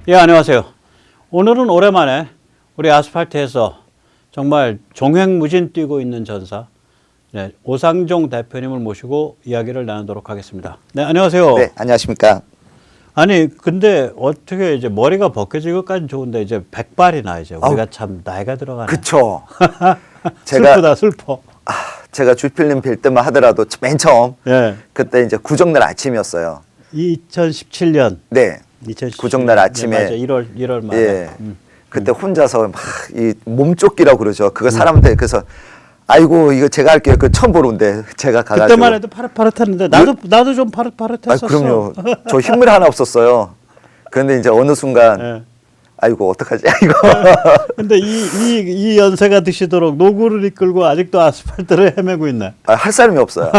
예, 안녕하세요. 오늘은 오랜만에 우리 아스팔트에서 정말 종횡무진 뛰고 있는 전사, 네, 오상종 대표님을 모시고 이야기를 나누도록 하겠습니다. 네, 안녕하세요. 네, 안녕하십니까. 아니, 근데 어떻게 이제 머리가 벗겨진 것까지는 좋은데 이제 백발이나 이제 우리가 참 나이가 들어가네. 그쵸. 슬프다, 슬퍼. 제가 주필님 뵐 때만 하더라도 맨 처음 예. 그때 이제 구정날 아침이었어요. 2017년. 네. 2017년. 구정날 아침에. 네, 맞아. 1월 말에. 예. 그때 혼자서 막 이 몸쫓기라고 그러죠. 그거 사람한테 그래서 아이고 이거 제가 할게요. 그 처음 보는데 제가 가가지고. 그때만 해도 파릇파릇했는데 나도 좀 파릇파릇했었어. 그럼요. 저 흰물이 하나 없었어요. 그런데 이제 어느 순간 예. 아이고 어떡하지 이거. 근데 이 연세가 드시도록 노구를 이끌고 아직도 아스팔트를 헤매고 있네. 할 사람이 없어요.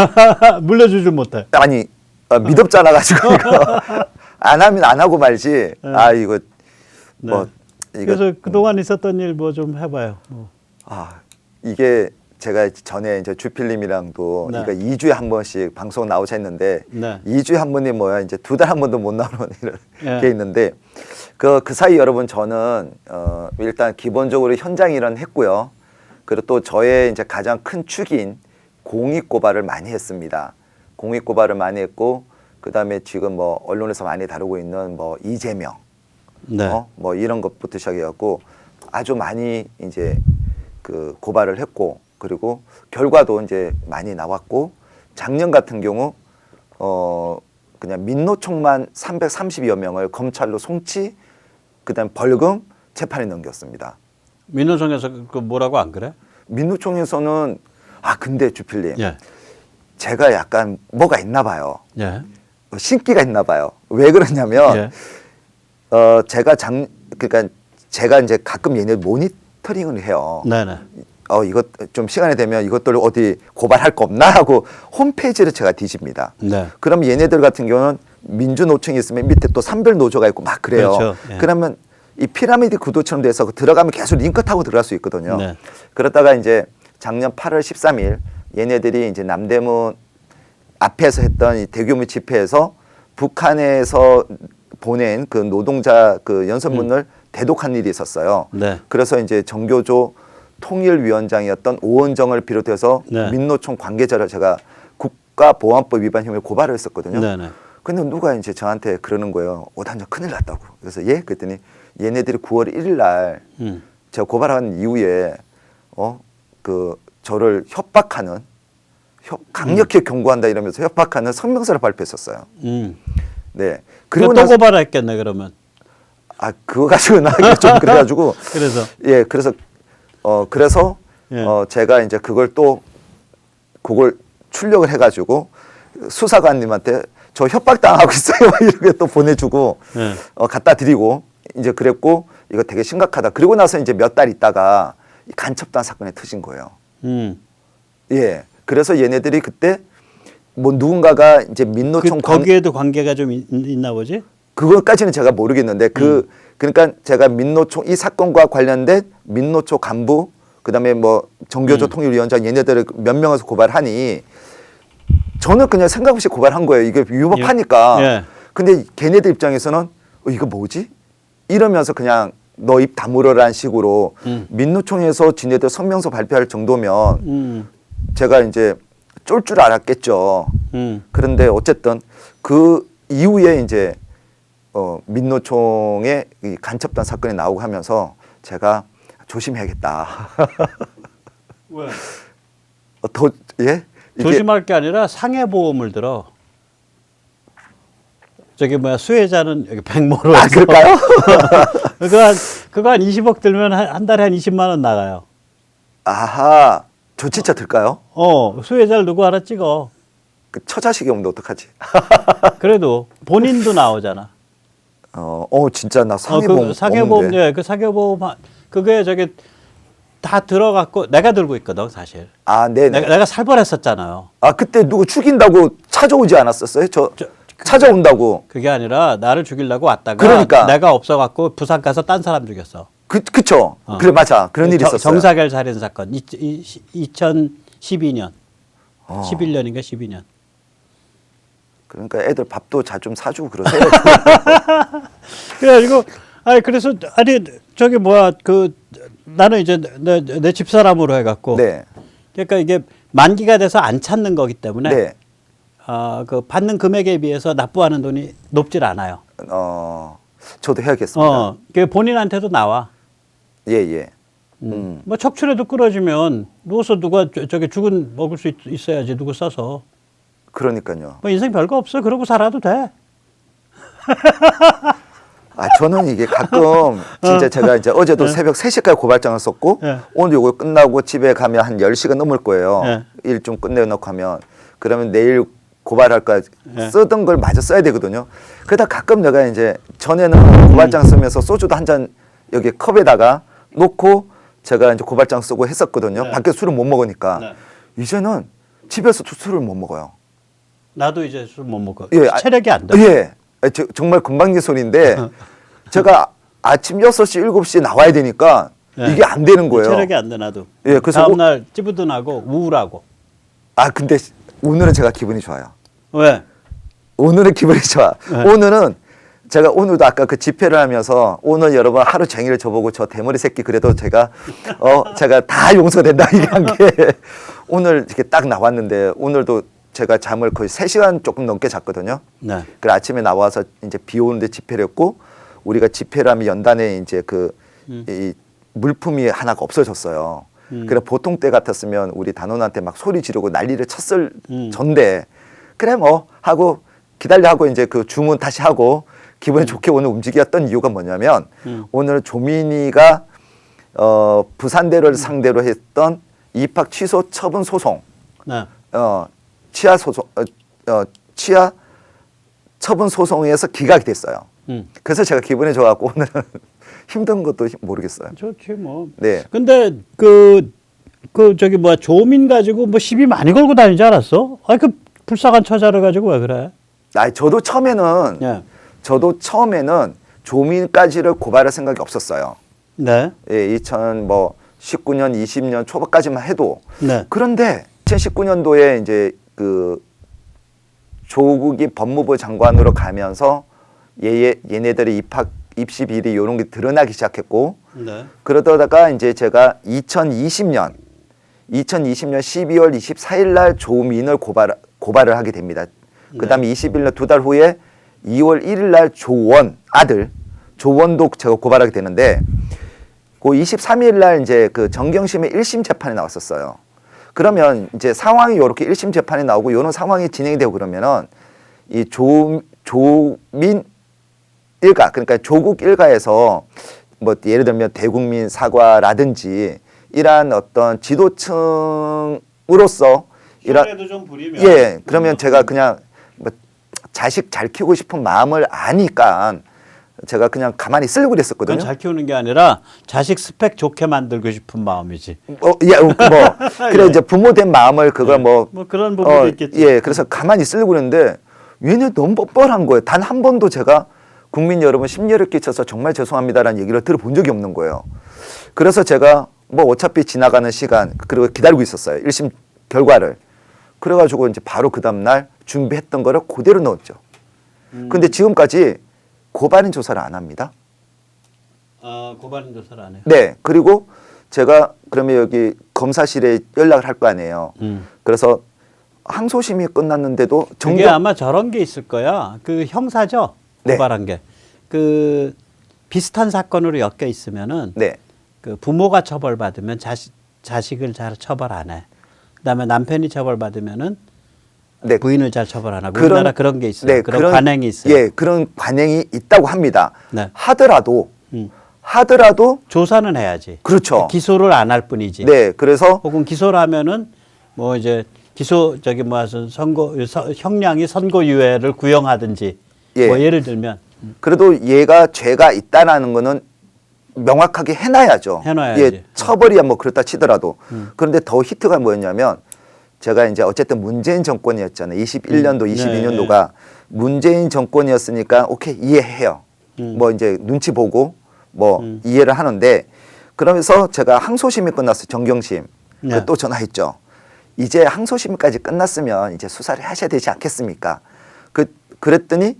물려주지 못해. 아니 미덥잖아 가지고 이거 안 하면 안 하고 말지. 아 이거 뭐 네. 그래서 그동안 있었던 일 뭐 좀 해봐요. 뭐. 이게 제가 전에 이제 주필님이랑도 네. 이거 2주에 한 번씩 방송 나오자 했는데 네. 2주에 한 번이 뭐야 이제 2달 한 번도 못 나오는 예. 게 있는데 그 사이 여러분 저는 일단 기본적으로 현장 일은 했고요. 그리고 또 저의 이제 가장 큰 축인 공익 고발을 많이 했습니다. 공익 고발을 많이 했고 그다음에 지금 뭐 언론에서 많이 다루고 있는 뭐 이재명 네. 뭐 이런 것부터 시작해갖고 아주 많이 이제 그 고발을 했고 그리고 결과도 이제 많이 나왔고 작년 같은 경우 그냥 민노총만 330여 명을 검찰로 송치 그다음 벌금 재판에 넘겼습니다. 민노총에서 그 뭐라고 안 그래? 민노총에서는 근데 주필님 예. 제가 약간 뭐가 있나 봐요. 예. 신기가 있나 봐요. 왜 그러냐면 예. 그러니까 제가 이제 가끔 얘네 모니터링을 해요. 네네. 이것 좀 시간이 되면 이것들 어디 고발할 거 없나 하고 홈페이지를 제가 뒤집니다. 네. 그럼 얘네들 같은 경우는 민주노총이 있으면 밑에 또 산별 노조가 있고 막 그래요. 그렇죠. 예. 그러면 이 피라미드 구도처럼 돼서 들어가면 계속 링크 타고 들어갈 수 있거든요. 네. 그러다가 이제 작년 8월 13일 얘네들이 이제 남대문 앞에서 했던 이 대규모 집회에서 북한에서 보낸 그 노동자 그 연설문을 대독한 일이 있었어요. 네. 그래서 이제 정교조 통일위원장이었던 오원정을 비롯해서 네. 민노총 관계자를 제가 국가보안법 위반 혐의를 고발을 했었거든요. 네네. 근데 누가 이제 저한테 그러는 거예요. 오단장 큰일 났다고. 그래서 예? 그랬더니 얘네들이 9월 1일 날 제가 고발한 이후에 그 저를 협박하는 강력히 경고한다 이러면서 협박하는 성명서를 발표했었어요. 네. 그리고 또 고발했겠네 그러면. 그거 가지고 나가기 좀 그래가지고. 그래서. 예, 그래서 예. 제가 이제 그걸 출력을 해가지고 수사관님한테 저 협박당하고 있어요 이렇게 또 보내주고 예. 갖다 드리고 이제 그랬고 이거 되게 심각하다. 그리고 나서 이제 몇 달 있다가 이 간첩단 사건이 터진 거예요. 예, 그래서 얘네들이 그때 뭐 누군가가 이제 민노총 거기에도 관계가 좀 있나 보지? 그것까지는 제가 모르겠는데 그러니까 제가 민노총 이 사건과 관련된 민노총 간부 그다음에 뭐 정교조 통일위원장 얘네들을 몇 명에서 고발하니 저는 그냥 생각 없이 고발한 거예요. 이게 위법하니까. 예. 근데 걔네들 입장에서는 이거 뭐지? 이러면서 그냥 너 입 다물어라는 식으로 민노총에서 지네들 성명서 발표할 정도면 제가 이제 쫄 줄 알았겠죠. 그런데 어쨌든 그 이후에 이제 민노총의 이 간첩단 사건이 나오고 하면서 제가 조심해야겠다. 왜? 예? 조심할 게 아니라 상해보험을 들어. 저기 수혜자는 여기 백모로 해서. 그럴까요? 그거 한 20억 들면 한 달에 한 20만 원 나가요. 아하, 조치차 들까요? 수혜자를 누구 하나 찍어. 그 처자식이 오면 어떡하지? 그래도 본인도 나오잖아. 진짜 나 상해보험 상해보험, 예, 그 상해보험 그게 저기 다 들어갔고 내가 들고 있거든 사실. 네. 내가 살벌했었잖아요. 그때 누구 죽인다고 찾아오지 않았었어요? 찾아온다고. 그게 아니라 나를 죽이려고 왔다가 그러니까. 내가 없어갖고 부산 가서 딴 사람 죽였어. 그쵸. 그래 맞아. 그런 일이 있었어요. 정사결 살인 사건 2012년, 11년인가 12년. 그러니까 애들 밥도 자 좀 사주고 그러세요. 그래가지고 아니 그래서 아니 저기 뭐야 그 나는 이제 내 집사람으로 해갖고 네. 그러니까 이게 만기가 돼서 안 찾는 거기 때문에 네. 그 받는 금액에 비해서 납부하는 돈이 높질 않아요. 저도 해야겠습니다. 그 본인한테도 나와. 예, 예. 뭐 척추라도 끊어지면 누워서 누가 저기 죽은 먹을 수 있어야지 누구 써서. 그러니까요. 뭐 인생 별거 없어. 그러고 살아도 돼. 저는 이게 가끔 진짜 제가 이제 어제도 새벽 3시까지 고발장을 썼고 네. 오늘 요거 끝나고 집에 가면 한 10시가 넘을 거예요. 네. 일 좀 끝내놓고 하면 그러면 내일 고발할까 네. 쓰던 걸 마저 써야 되거든요. 그러다 가끔 내가 이제 전에는 고발장 쓰면서 소주도 한 잔 여기 컵에다가 놓고 제가 이제 고발장 쓰고 했었거든요. 네. 밖에 술을 못 먹으니까 네. 이제는 집에서 술을 못 먹어요. 나도 이제 술 못 먹어. 예, 체력이 안 돼. 예. 정말 금방진 소리인데 제가 아침 6시, 7시에 나와야 되니까 네. 이게 안 되는 거예요. 체력이 안 돼 나도. 예, 그래서 다음날 찌부둥하고 우울하고. 근데 오늘은 제가 기분이 좋아요. 왜? 오늘은 기분이 좋아. 네. 오늘은 제가 오늘도 아까 그 집회를 하면서 오늘 여러분 하루 종일 저보고 저 대머리 새끼 그래도 제가 제가 다 용서된다 이게 한 게 오늘 이렇게 딱 나왔는데 오늘도 제가 잠을 거의 3시간 조금 넘게 잤거든요. 네. 그래 아침에 나와서 이제 비 오는데 집회를 했고 우리가 집회를 하면 연단에 이제 이 물품이 하나가 없어졌어요. 그래 보통 때 같았으면 우리 단원한테 막 소리 지르고 난리를 쳤을 전데 그래 뭐 하고 기다려 하고 이제 그 주문 다시 하고 기분이 좋게 오늘 움직였던 이유가 뭐냐면 오늘 조민이가 부산대를 상대로 했던 입학 취소 처분 소송 네. 치아 소송 치아 처분 소송에서 기각이 됐어요. 그래서 제가 기분이 좋아갖고 오늘은 힘든 것도 모르겠어요. 좋지 뭐. 네. 근데 그 저기 뭐야 조민 가지고 뭐 시비 많이 걸고 다니지 않았어? 그 불쌍한 처자를 가지고 왜 그래? 저도 처음에는 예. 조민까지를 고발할 생각이 없었어요. 네. 예, 2019년, 20년 초반까지만 해도. 네. 그런데 2019년도에 이제 그 조국이 법무부 장관으로 가면서 얘네들의 입시 비리 이런 게 드러나기 시작했고 네. 그러다가 이제 제가 2020년 12월 24일 날 조민을 고발을 하게 됩니다. 그다음에 21년 2달 후에 2월 1일 날 조원 아들 조원도 제가 고발하게 되는데 그 23일 날 이제 그 정경심의 1심 재판이 나왔었어요. 그러면 이제 상황이 이렇게 1심 재판이 나오고 이런 상황이 진행이 되고 그러면은 이 조민 일가 그러니까 조국 일가에서 뭐 예를 들면 대국민 사과라든지 이러한 어떤 지도층으로서 좀 부리면 예 그러면 제가 그냥 뭐 자식 잘 키우고 싶은 마음을 아니까 제가 그냥 가만히 있으려고 그랬었거든요. 그건 잘 키우는 게 아니라 자식 스펙 좋게 만들고 싶은 마음이지. 그래 이제 부모 된 마음을 그걸 뭐 그런 부분도 있겠지. 예, 그래서 가만히 있으려고 그랬는데 얘네 너무 뻔뻔한 거예요. 단 한 번도 제가 국민 여러분 심려를 끼쳐서 정말 죄송합니다라는 얘기를 들어본 적이 없는 거예요. 그래서 제가 뭐 어차피 지나가는 시간 그리고 기다리고 있었어요. 1심 결과를. 그래가지고 이제 바로 그 다음날 준비했던 거를 그대로 넣었죠. 근데 지금까지 고발인 조사를 안 합니다. 고발인 조사를 안 해요. 네. 그리고 제가 그러면 여기 검사실에 연락을 할 거 아니에요. 그래서 항소심이 끝났는데도 그게 아마 저런 게 있을 거야. 그 형사죠. 네. 고발한 게. 그 비슷한 사건으로 엮여 있으면은 네. 그 부모가 처벌받으면 자식을 잘 처벌 안 해. 그다음에 남편이 처벌받으면은 네. 부인을 잘 처벌 안 하고 우리나라 그런 게 있어요. 네, 그런 관행이 있어요. 예, 그런 관행이 있다고 합니다. 네. 하더라도 조사는 해야지. 그렇죠. 기소를 안 할 뿐이지. 네, 그래서 혹은 기소를 하면은 뭐 이제 기소 저기 형량이 선고유예를 구형하든지 예. 뭐 예를 들면 그래도 얘가 죄가 있다라는 거는 명확하게 해놔야죠. 해놔야지. 예, 처벌이야 뭐 그렇다 치더라도. 그런데 더 히트가 뭐였냐면 제가 이제 어쨌든 문재인 정권이었잖아요. 21년도, 22년도가 문재인 정권이었으니까 오케이 이해해요. 뭐 이제 눈치 보고 뭐 이해를 하는데 그러면서 제가 항소심이 끝났어요. 정경심. 네. 또 전화했죠. 이제 항소심까지 끝났으면 이제 수사를 하셔야 되지 않겠습니까? 그랬더니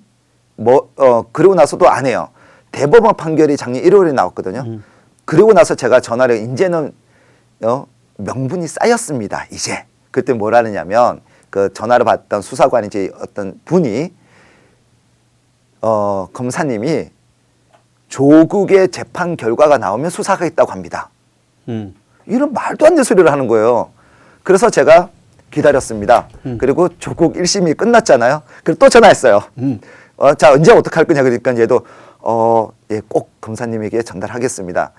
그러고 나서도 안 해요. 대법원 판결이 작년 1월에 나왔거든요. 그리고 나서 제가 전화를 이제는 명분이 쌓였습니다. 이제 그때 뭐라 하느냐면 그 전화를 받던 수사관 이제 어떤 분이 검사님이 조국의 재판 결과가 나오면 수사하겠다고 합니다. 이런 말도 안 되는 소리를 하는 거예요. 그래서 제가 기다렸습니다. 그리고 조국 1심이 끝났잖아요. 그리고 또 전화했어요. 자, 언제 어떻게 할 거냐 그러니까 얘도 예, 꼭 검사님에게 전달하겠습니다.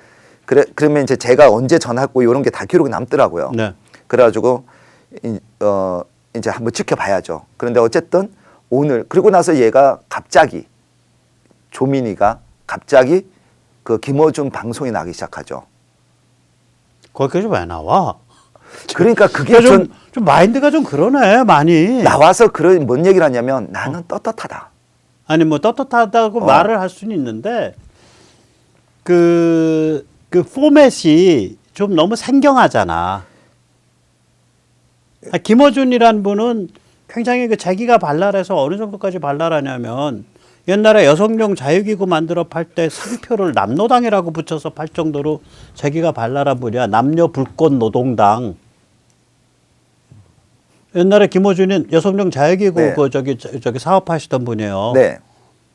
그러면 이제 제가 언제 전화했고 이런 게 다 기록이 남더라고요. 네. 그래가지고 이제 한번 지켜봐야죠. 그런데 어쨌든 오늘 그리고 나서 얘가 갑자기 조민이가 갑자기 그 김어준 방송에 나기 시작하죠. 거기까지 왜 나와? 그러니까 그게 좀 마인드가 좀 그러네 많이. 나와서 그런 뭔 얘기를 하냐면 나는 떳떳하다. 아니 뭐 떳떳하다고 말을 할 수는 있는데 그 포맷이 좀 너무 생경하잖아. 김어준이란 분은 굉장히 그 자기가 발랄해서 어느 정도까지 발랄하냐면 옛날에 여성용 자유기구 만들어 팔 때 상표를 남노당이라고 붙여서 팔 정도로 자기가 발랄한 분이야. 남녀 불꽃 노동당. 옛날에 김어준은 여성용 자유기구 네. 그 저기 사업하시던 분이에요. 네.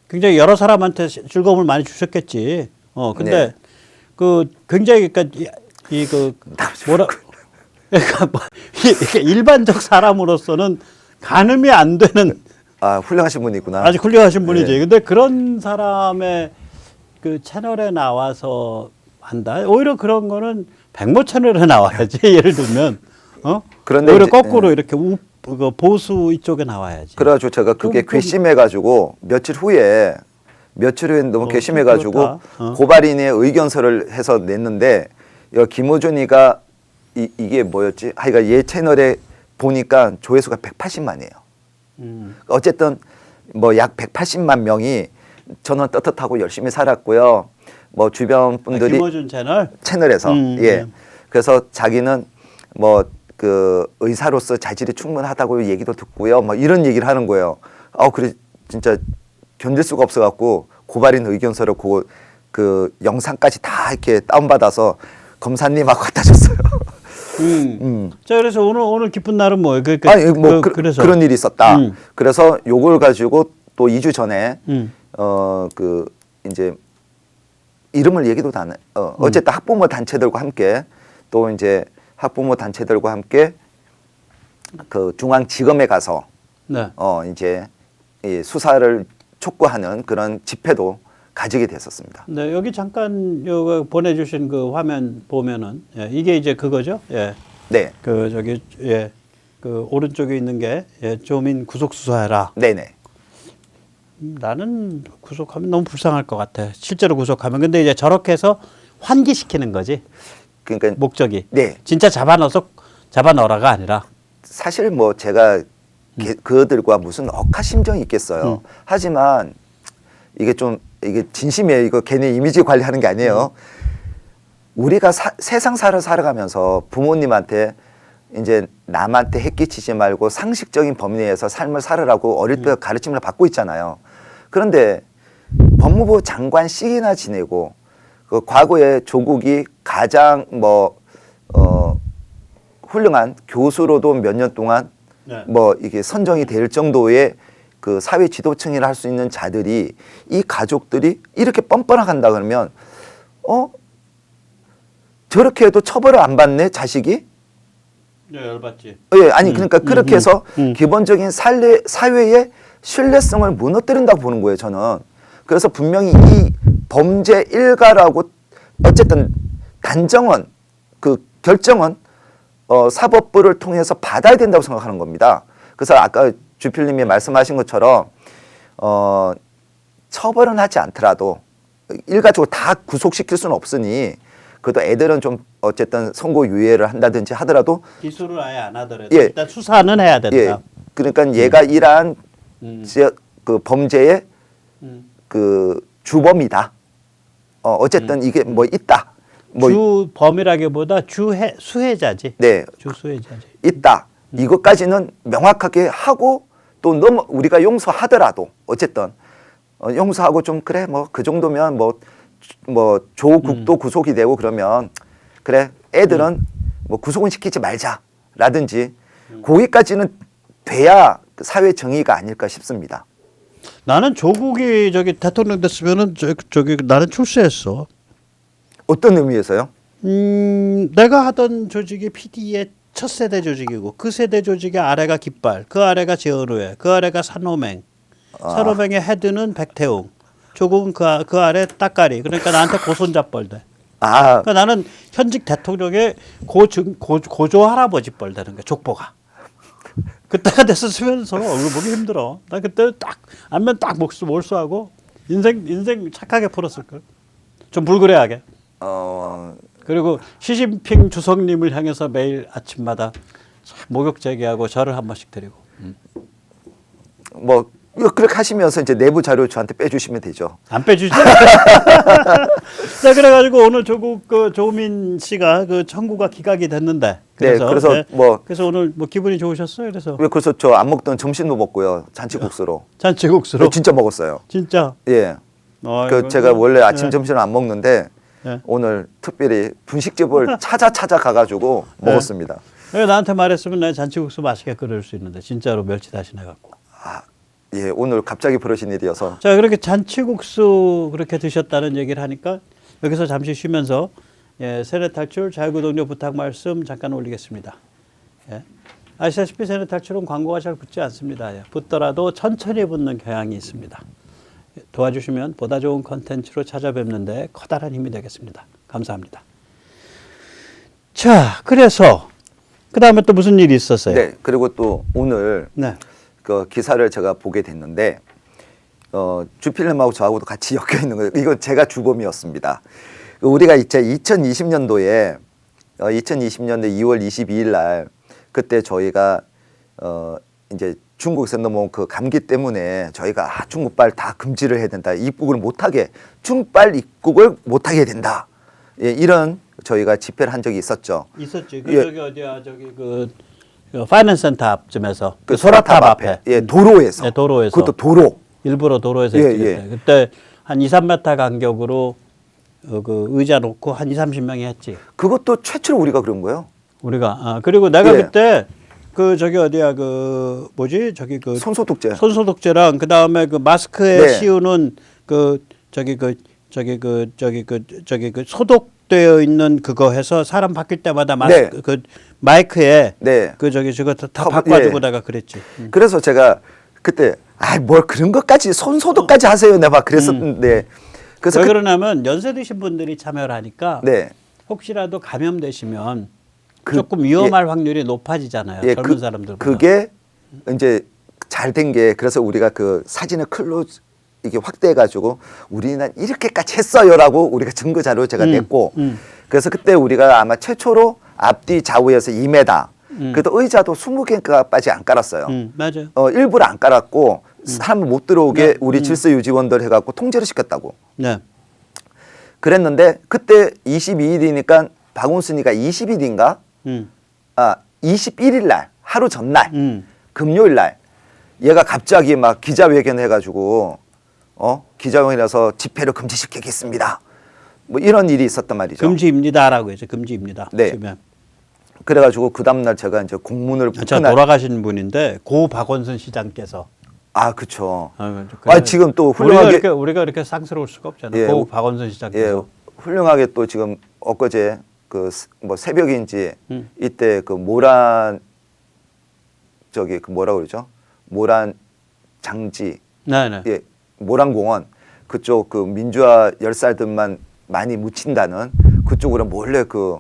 굉장히 여러 사람한테 즐거움을 많이 주셨겠지. 근데 네. 그 굉장히 그러니까 뭐라 그러니까 뭐 이렇게 일반적 사람으로서는 가늠이 안 되는 아, 훌륭하신 분이구나. 아주 훌륭하신 분이지. 네. 근데 그런 사람의 그 채널에 나와서 한다. 오히려 그런 거는 백모 채널에 나와야지. 예를 들면 그런데 오히려 이제, 거꾸로 이렇게 그 보수 이쪽에 나와야지. 그래가지고 제가 그게 좀 괘씸해가지고 며칠 후에 너무 괘씸해가지고 그렇다. 고발인의 의견서를 해서 냈는데 김어준이가 이게 뭐였지? 하여간 얘 채널에 보니까 조회수가 180만이에요. 어쨌든 뭐 약 180만 명이 저는 떳떳하고 열심히 살았고요. 뭐 주변 분들이 김어준 채널에서 예. 그래서 자기는 뭐 그 의사로서 자질이 충분하다고 얘기도 듣고요. 뭐 이런 얘기를 하는 거예요. 그래 진짜 견딜 수가 없어갖고 고발인 의견서를 그 영상까지 다 이렇게 다운받아서 검사님하고 갖다 줬어요. 자, 그래서 오늘 기쁜 날은 뭐예요? 그래서 그런 일이 있었다. 그래서 요걸 가지고 또 2주 전에 그 이제 이름을 얘기도 안 해. 어쨌든 학부모 단체들과 함께 또 이제 학부모 단체들과 함께 그 중앙지검에 가서 네. 이제 이 수사를 촉구하는 그런 집회도 가지게 됐었습니다. 네, 여기 잠깐 요 보내주신 그 화면 보면은 이게 이제 그거죠. 예. 네. 그 저기 그 오른쪽에 있는 게 조민 구속 수사해라. 네네. 나는 구속하면 너무 불쌍할 것 같아. 실제로 구속하면. 근데 이제 저렇게 해서 환기시키는 거지. 그러니까 목적이. 네. 진짜 잡아넣어라가 아니라. 사실 뭐 제가 그들과 무슨 억하심정이 있겠어요. 하지만 이게 진심이에요. 이거 괜히 이미지 관리하는 게 아니에요. 우리가 세상 살아가면서 부모님한테 이제 남한테 해끼치지 말고 상식적인 범위 내에서 삶을 살으라고 어릴 때 가르침을 받고 있잖아요. 그런데 법무부 장관 씩이나 지내고 그 과거에 조국이 가장 훌륭한 교수로도 몇 년 동안 네. 이게 선정이 될 정도의 그 사회 지도층이라 할 수 있는 자들이 이 가족들이 이렇게 뻔뻔하간다 그러면 저렇게 해도 처벌을 안 받네 자식이? 네, 열받지. 예, 아니 그러니까 그렇게 해서 기본적인 사회의 신뢰성을 무너뜨린다고 보는 거예요, 저는. 그래서 분명히 이 범죄 일가라고 어쨌든 단정은 그 결정은 사법부를 통해서 받아야 된다고 생각하는 겁니다. 그래서 아까 주필님이 말씀하신 것처럼 처벌은 하지 않더라도 일가족을 다 구속시킬 수는 없으니 그래도 애들은 좀 어쨌든 선고 유예를 한다든지 하더라도 기소를 아예 안 하더라도 예. 일단 수사는 해야 된다. 예, 그러니까 얘가 일한 그 범죄의 그 주범이다. 어쨌든 이게 뭐 있다. 주범이라기보다 수혜자지. 네, 주수혜자지. 있다. 이것까지는 명확하게 하고 또 너무 우리가 용서하더라도 어쨌든 형사하고 좀 그래 뭐 그 정도면 뭐 조국도 구속이 되고 그러면 그래 애들은 뭐 구속은 시키지 말자라든지 거기까지는 돼야 사회 정의가 아닐까 싶습니다. 나는 조국이 저기 대통령 됐으면은 저기 나는 출세했어. 어떤 의미에서요? 내가 하던 조직이 PD의 첫 세대 조직이고 그 세대 조직의 아래가 깃발, 그 아래가 제어로회, 그 아래가 산호맹, 산호맹의 헤드는 백태웅, 조국은 그 아래 따까리. 그러니까 나한테 고손잡벌 돼. 아, 그러니까 나는 현직 대통령의 고조 할아버지 뻘 되는 거야 족보가. 그때가 됐었으면 서로 얼굴 보기 힘들어. 나 그때 딱 안면 딱 몰수하고 인생 착하게 풀었을 걸. 좀 불그레하게. 그리고 시진핑 주석님을 향해서 매일 아침마다 목욕 제기하고 절을 한 번씩 드리고. 뭐 그렇게 하시면서 이제 내부 자료 저한테 빼주시면 되죠. 안 빼주지? 네, 그래가지고 오늘 조국 조민 씨가 그 청구가 기각이 됐는데. 그래서, 그래서 오늘 뭐 기분이 좋으셨어요? 그래서 저 안 먹던 점심도 먹고요. 잔치국수로. 잔치국수로. 진짜 먹었어요. 진짜. 예. 제가 원래 아침 점심을 안 먹는데 오늘 특별히 분식집을 찾아 가가지고 먹었습니다. 나한테 말했으면 내가 잔치국수 맛있게 끓일 수 있는데 진짜로 멸치 다시내 갖고. 예, 오늘 갑자기 벌어진 일이어서. 자, 그렇게 잔치국수 그렇게 드셨다는 얘기를 하니까 여기서 잠시 쉬면서 세뇌 탈출 자유구독료 부탁 말씀 잠깐 올리겠습니다. 아시다시피 세뇌 탈출은 광고가 잘 붙지 않습니다. 붙더라도 천천히 붙는 경향이 있습니다. 도와주시면 보다 좋은 컨텐츠로 찾아뵙는데 커다란 힘이 되겠습니다. 감사합니다. 자, 그래서 그 다음에 또 무슨 일이 있었어요? 네, 그리고 또 오늘 그 기사를 제가 보게 됐는데 주필님하고 저하고도 같이 엮여 있는 거예요. 이건 제가 주범이었습니다. 우리가 이제 2020년도에 2월 22일 날 그때 저희가 이제 중국에서 넘어온 그 감기 때문에 저희가 중국발 다 금지를 해야 된다. 입국을 못하게 중국발 입국을 못하게 된다. 예, 이런 저희가 집회를 한 적이 있었죠. 있었지. 저기 어디야 저기 그 파이낸스 센터 앞쯤에서 그 소라탑 앞에. 예, 도로에서. 네, 도로에서. 그것도 도로. 일부러 도로에서 했지. 그때 한 2~3m 간격으로 그 의자 놓고 한 20~30명이 했지. 그것도 최초로 우리가 그런 거예요. 우리가 그리고 내가 그때 그 저기 어디야 그 뭐지 저기 그 손소독제랑 그 다음에 그 마스크에 씌우는 그 저기 그 소독되어 있는 그거 해서 사람 바뀔 때마다 그 마이크에 그 저기 저거 다 바꿔주고 내가 그랬지. 그래서 제가 그때 뭘 그런 것까지 손소독까지 하세요 내가 막 그랬었는데. 그래서 왜 그러냐면 연세 드신 분들이 참여를 하니까 혹시라도 감염되시면 조금 위험할 확률이 높아지잖아요. 젊은 사람들보다. 그게 이제 잘 된 게 그래서 우리가 그 사진을 클로즈 이게 확대해가지고 우리는 이렇게까지 했어요라고 우리가 증거 자료 제가 냈고 그래서 그때 우리가 아마 최초로 앞뒤 좌우에서 2m 그래도 의자도 20개까지 안 깔았어요. 맞아요. 일부러 안 깔았고 사람 못 들어오게 우리 질서 유지원들 해갖고 통제를 시켰다고. 그랬는데 그때 22일이니까 박원순이가 20일인가? 21일 날 하루 전날 금요일 날 얘가 갑자기 막 기자회견 해가지고 기자회견에서 집회를 금지시키겠습니다. 뭐 이런 일이 있었단 말이죠. 금지입니다라고 해서 금지입니다. 네. 그래가지고 그 다음날 제가 이제 공문을 돌아가신 분인데 고 박원순 시장께서 그렇죠. 그래. 지금 또 훌륭하게 우리가 이렇게 쌍스러울 수가 없잖아요. 고 박원순 시장께서 훌륭하게 또 지금 엊그제 그 뭐 새벽인지 이때 그 모란 저기 그 뭐라 그러죠? 모란 장지 모란공원 그쪽 그 민주화 열살들만 많이 묻힌다는 그쪽으로 몰래 그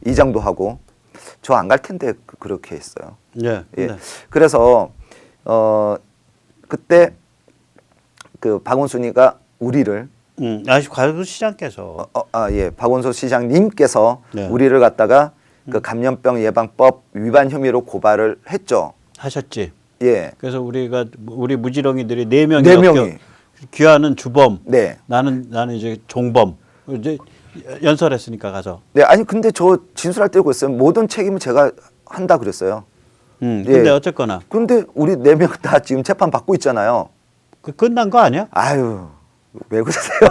이장도 하고 저 안 갈 텐데 그렇게 했어요. 그래서 그때 그 박원순이가 우리를 박원순 시장께서 박원순 시장님께서 우리를 갖다가 그 감염병 예방법 위반 혐의로 고발을 했죠. 하셨지. 그래서 우리 무지렁이들이 4명이 귀하는 주범. 나는 이제 종범. 이제 연설했으니까 가서. 아니 근데 저 진술할 때고 있어요. 모든 책임은 제가 한다 그랬어요. 근데 어쨌거나. 근데 우리 4명 다 지금 재판 받고 있잖아요. 끝난 거 아니야? 아유, 왜 그러세요?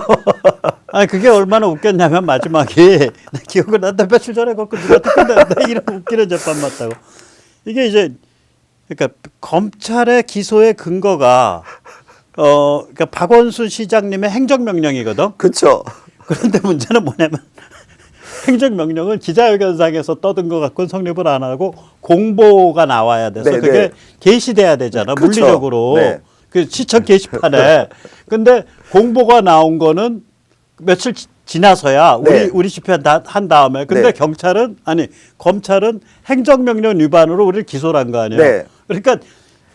아니 그게 얼마나 웃겼냐면 마지막에 나 기억을 난다 며칠 전에 갖고 누가 듣는다 이런 웃기는 재판 맞다고. 이게 이제 그러니까 검찰의 기소의 근거가 그러니까 박원순 시장님의 행정명령이거든. 그렇죠. 그런데 문제는 뭐냐면 행정명령은 기자회견상에서 떠든 것 갖고는 성립을 안 하고 공보가 나와야 돼서 네, 그게 네. 게시돼야 되잖아. 그렇죠. 물리적으로. 네. 그 시청 게시판에. 근데 공보가 나온 거는 며칠 지나서야 네. 우리 집회한 한 다음에. 근데 네. 경찰은 아니 검찰은 행정명령 위반으로 우리를 기소를 한 거 아니에요. 네. 그러니까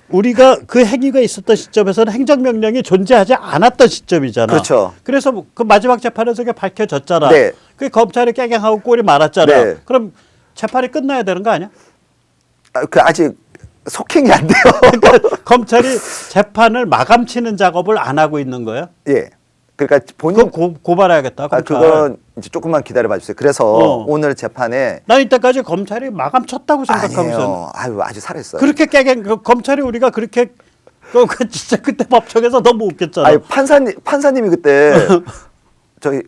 우리가 그 행위가 있었던 시점에서는 행정명령이 존재하지 않았던 시점이잖아. 그렇죠. 그래서 그 마지막 재판에서 그게 밝혀졌잖아. 네. 그 검찰이 깨갱하고 꼴이 말았잖아. 네. 그럼 재판이 끝나야 되는 거 아니야? 그 아직 속행이 안 돼요. 그러니까 검찰이 재판을 마감치는 작업을 안 하고 있는 거예요? 예. 그러니까 본인 그거 고발해야겠다. 검찰. 그건 이제 조금만 기다려 주세요. 그래서 오늘 재판에 난 이때까지 검찰이 마감 쳤다고 생각하고 있었는데. 아니에요. 아유, 아주 잘했어요. 그렇게 검찰이 우리가 그렇게 그 진짜 그때 법정에서 너무 웃겼잖아. 아니 판사님이 그때 저기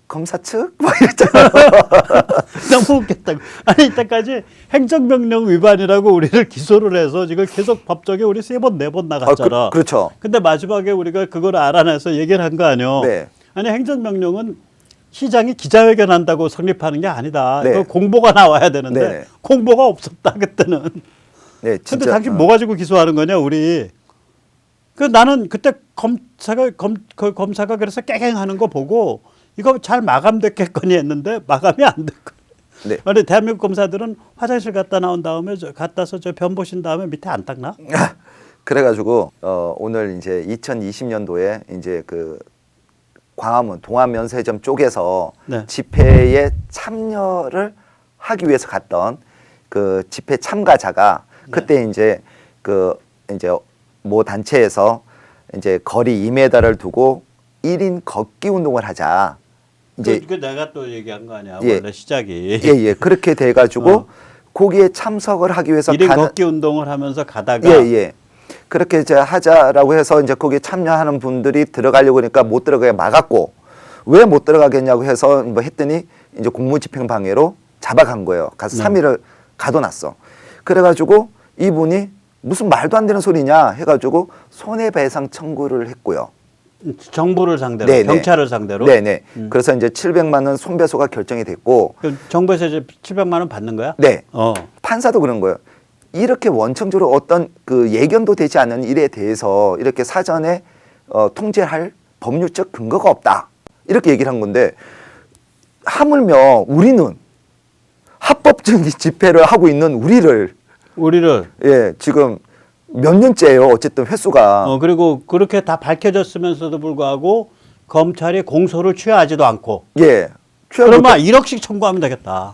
검사 측? 막 이랬잖아요. 너무 웃겼다고. 아니 이때까지 행정명령 위반이라고 우리를 기소를 해서 지금 계속 법정에 우리 3번 4번 나갔잖아. 그렇죠. 근데 마지막에 우리가 그걸 알아내서 얘기를 한 거 아니요. 네. 아니 행정명령은 시장이 기자회견한다고 성립하는 게 아니다. 네. 이거 공보가 나와야 되는데 네네. 공보가 없었다 그때는. 네, 근데 진짜. 당신 뭐 가지고 기소하는 거냐 우리. 그 나는 그때 검사가 그래서 깨갱하는 거 보고 이거 잘 마감됐겠거니 했는데 마감이 안 됐고. 네. 아니 대한민국 검사들은 화장실 갔다 나온 다음에 갔다서 변 보신 다음에 밑에 안 닦나? 그래가지고 오늘 이제 2020년도에 이제 그 광화문 동아면세점 쪽에서 네. 집회에 참여를 하기 위해서 갔던 그 집회 참가자가 그때 이제 그 이제 모 단체에서 이제 거리 2m를 두고 1인 걷기 운동을 하자. 이제 그 내가 또 얘기한 거 아니야. 예. 원래 시작이. 예. 그렇게 돼 가지고 거기에 참석을 하기 위해서 1인 가는 걷기 운동을 하면서 가다가 예. 그렇게 이제 하자라고 해서 이제 거기에 참여하는 분들이 들어가려고 하니까 못 들어가게 막았고 왜 못 들어가겠냐고 해서 뭐 했더니 이제 공무집행 방해로 잡아간 거예요. 가서 3일을 가둬놨어. 그래가지고 이분이 무슨 말도 안 되는 소리냐 해가지고 손해배상 청구를 했고요. 정부를 상대로 네네. 경찰을 상대로. 네네. 그래서 이제 700만 원 손배소가 결정이 됐고 그럼 정부에서 이제 700만 원 받는 거야? 네. 어. 판사도 그런 거예요. 이렇게 원청적으로 어떤 그 예견도 되지 않은 일에 대해서 이렇게 사전에 통제할 법률적 근거가 없다. 이렇게 얘기를 한 건데 하물며 우리는 합법적인 집회를 하고 있는 우리를 예, 지금 몇 년째예요. 어쨌든 횟수가. 그리고 그렇게 다 밝혀졌으면서도 불구하고 검찰이 공소를 취하지도 않고. 예. 그러면 1억씩 청구하면 되겠다.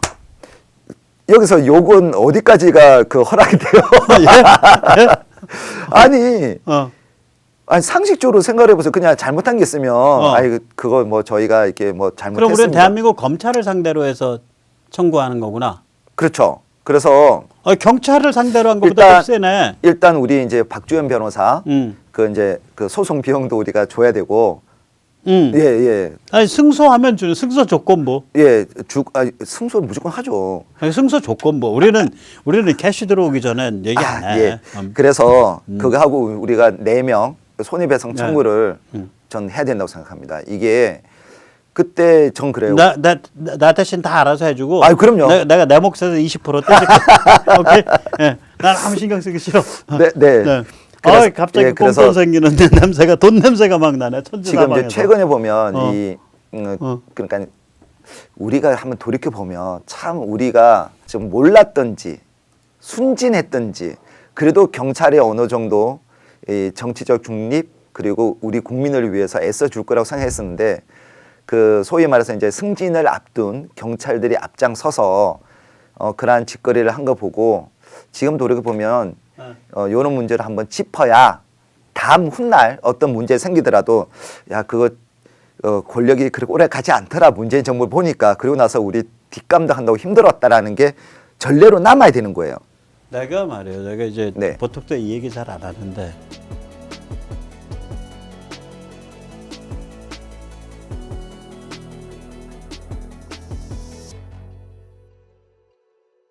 여기서 욕은 어디까지가 그 허락이 돼요? 예? 예? 아니 상식적으로 생각해 보세요. 그냥 잘못한 게 있으면 아니 그거 뭐 저희가 이렇게 뭐 그럼 잘못했습니다. 우리는 대한민국 검찰을 상대로 해서 청구하는 거구나. 그렇죠. 그래서 경찰을 상대로 한 것보다 더 세네. 일단 우리 이제 박주현 변호사 음. 그 이제 그 소송 비용도 우리가 줘야 되고 예. 아니 승소하면 주는 승소 조건부. 예, 승소 무조건 하죠. 아니, 승소 조건부. 우리는 캐시 들어오기 전엔 얘기 안 해. 예. 그래서 그거 하고 우리가 4명 손해배상 청구를 전 해야 된다고 생각합니다. 이게 그때 전 그래요. 나 대신 다 알아서 해주고. 아유, 그럼요. 내가 내 몫에서 20% 떼줄게. 오케이. 예. 난 아무 신경 쓰기 싫어. 네. 그래서, 갑자기 꽁돈 생기는 냄새가 돈 냄새가 막 나네. 지금 이제 최근에 보면 그러니까 우리가 한번 돌이켜 보면 참 우리가 좀 몰랐던지 순진했던지 그래도 경찰이 어느 정도 이 정치적 중립 그리고 우리 국민을 위해서 애써 줄 거라고 생각했었는데 그 소위 말해서 이제 승진을 앞둔 경찰들이 앞장서서 그러한 짓거리를 한 거 보고 지금 돌이켜 보면 이런 문제를 한번 짚어야 다음 훗날 어떤 문제 생기더라도 야 그거 권력이 그렇게 오래 가지 않더라 문재인 정부를 보니까 그리고 나서 우리 뒷감당한다고 힘들었다라는 게 전례로 남아야 되는 거예요. 내가 말이에요. 내가 이제 네. 보통 때 이 얘기 잘 안 하는데